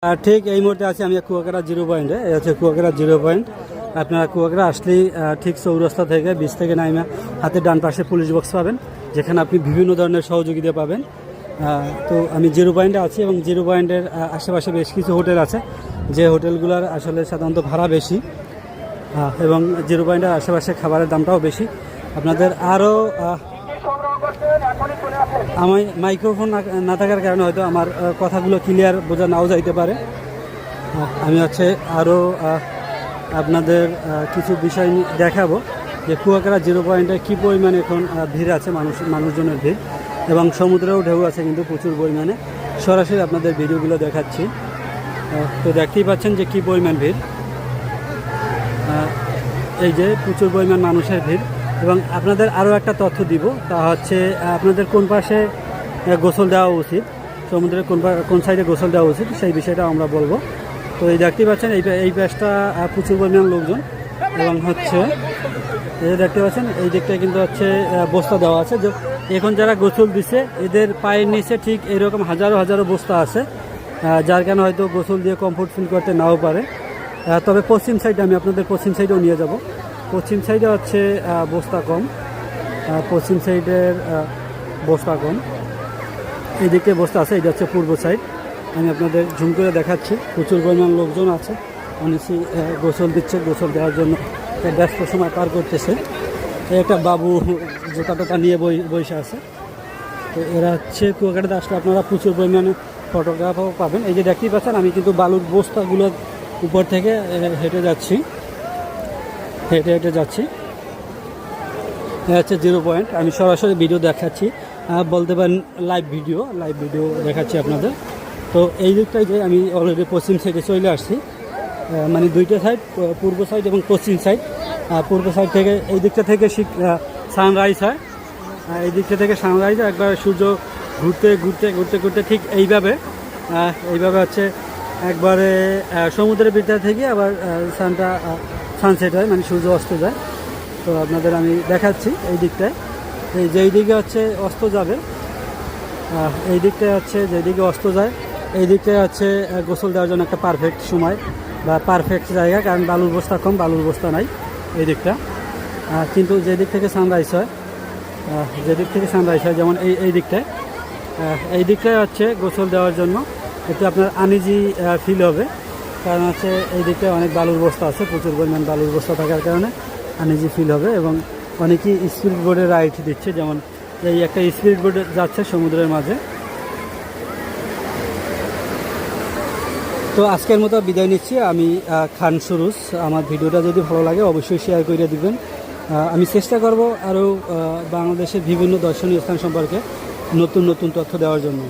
আর ঠিক এই মুহূর্তে আছি আমি কুয়াকাটা জিরো পয়েন্টে। এই হচ্ছে কুয়াকাটা জিরো পয়েন্ট। আপনারা কুয়াকাটা আসলেই ঠিক চৌরাস্তা থেকে বিচ থেকে নাইমা হাতের ডান পাশে পুলিশ বক্স পাবেন, যেখানে আপনি বিভিন্ন ধরনের সহযোগিতা পাবেন। তো আমি জিরো পয়েন্টে আছি এবং জিরো পয়েন্টের আশেপাশে বেশ কিছু হোটেল আছে, যে হোটেলগুলোর আসলে সাধারণত ভাড়া বেশি এবং জিরো পয়েন্টের আশেপাশে খাবারের দামটাও বেশি। আপনাদের আরও আমার মাইক্রোফোন না থাকার কারণে হয়তো আমার কথাগুলো ক্লিয়ার বোঝা নাও যাইতে পারে। আমি হচ্ছে আরও আপনাদের কিছু বিষয় দেখাবো যে কুয়াকাটা জিরো পয়েন্টে কী পরিমাণে এখন ভিড় আছে, মানুষজনের ভিড়, এবং সমুদ্রেও ঢেউ আছে কিন্তু প্রচুর পরিমাণে। সরাসরি আপনাদের ভিডিওগুলো দেখাচ্ছি। তো দেখতেই পাচ্ছেন যে কী পরিমাণ ভিড়, এই যে প্রচুর পরিমাণ মানুষের ভিড়। এবং আপনাদের আরও একটা তথ্য দিব, তা হচ্ছে আপনাদের কোন পাশে গোসল দেওয়া উচিত, সমুদ্রের কোন সাইডে গোসল দেওয়া উচিত, সেই বিষয়টা আমরা বলবো। তো এই দেখতেই পাচ্ছেন এই পাশটা প্রচুর পরিমাণ লোকজন, এবং হচ্ছে এই দেখতে পাচ্ছেন এই দিকটায় কিন্তু হচ্ছে বস্তা দেওয়া আছে। যে এখন যারা গোসল দিচ্ছে এদের পায়ের নিচে ঠিক এরকম হাজারো হাজারো বস্তা আছে, যার কারণে হয়তো গোসল দিয়ে কমফোর্ট ফিল করতে নাও পারে। তবে পশ্চিম সাইডে আমি আপনাদের পশ্চিম সাইডেও নিয়ে যাব। পশ্চিম সাইডে হচ্ছে বস্তা কম, পশ্চিম সাইডের বস্তা কম, এই দিকে বস্তা আছে। এটা হচ্ছে পূর্ব সাইড। আমি আপনাদের ঝুম করে দেখাচ্ছি, প্রচুর পরিমাণ লোকজন আছে, অনেকেই গোসল দিচ্ছে, গোসল দেওয়ার জন্য ব্যস্ত সময় পার করতেছে। একটা বাবু জোতা টোতা নিয়ে বসে আছে। তো এরা হচ্ছে কুয়াকাটাতে আসলে আপনারা প্রচুর পরিমাণে ফটোগ্রাফও পাবেন। এই যে দেখতেই পাচ্ছেন আমি কিন্তু বালুর বস্তাগুলোর উপর থেকে হেঁটে যাচ্ছি। হচ্ছে জিরো পয়েন্ট। আমি সরাসরি ভিডিও দেখাচ্ছি, বলতে পারেন লাইভ ভিডিও দেখাচ্ছি আপনাদের। তো এই দিকটাই যে আমি অলরেডি পশ্চিম সাইডে চলে আসছি, মানে দুইটা সাইড, পূর্ব সাইড এবং পশ্চিম সাইড। পূর্ব সাইড থেকে এই দিকটা থেকে সানরাইজ হয়, এই দিকটা থেকে সানরাইজ একবার সূর্য ঘুরতে ঠিক এইভাবে হচ্ছে একবারে সমুদ্রের ভিতর থেকে আবার সানসেট হয়, মানে সূর্য অস্ত যায়। তো আপনাদের আমি দেখাচ্ছি এই দিকটায়, যেই দিকে হচ্ছে অস্ত যাবে, এই দিকটায় হচ্ছে যেদিকে অস্ত যায়, এই দিকটায় হচ্ছে গোসল দেওয়ার জন্য একটা পারফেক্ট সময় বা পারফেক্ট জায়গা, কারণ বালুর বস্তা কম, বালুর বস্তা নাই এই দিকটা। কিন্তু যেদিক থেকে সানরাইজ হয়, যেমন এই দিকটায় হচ্ছে গোসল দেওয়ার জন্য একটু আপনার আনইজি ফিল হবে, কারণ হচ্ছে এই দিকটায় অনেক বালুর বস্তা আছে, প্রচুর পরিমাণ বালুর বস্তা থাকার কারণে আনইজি ফিল হবে। এবং অনেকেই স্পিড বোর্ডে রাইড দিচ্ছে, যেমন এই একটা স্পিড বোর্ড যাচ্ছে সমুদ্রের মাঝে। তো আজকের মতো বিদায় নিচ্ছি। আমি খান সুরুজ। আমার ভিডিওটা যদি ভালো লাগে অবশ্যই শেয়ার করে দিবেন। আমি চেষ্টা করব আরও বাংলাদেশের বিভিন্ন দর্শনীয় স্থান সম্পর্কে নতুন তথ্য দেওয়ার জন্য।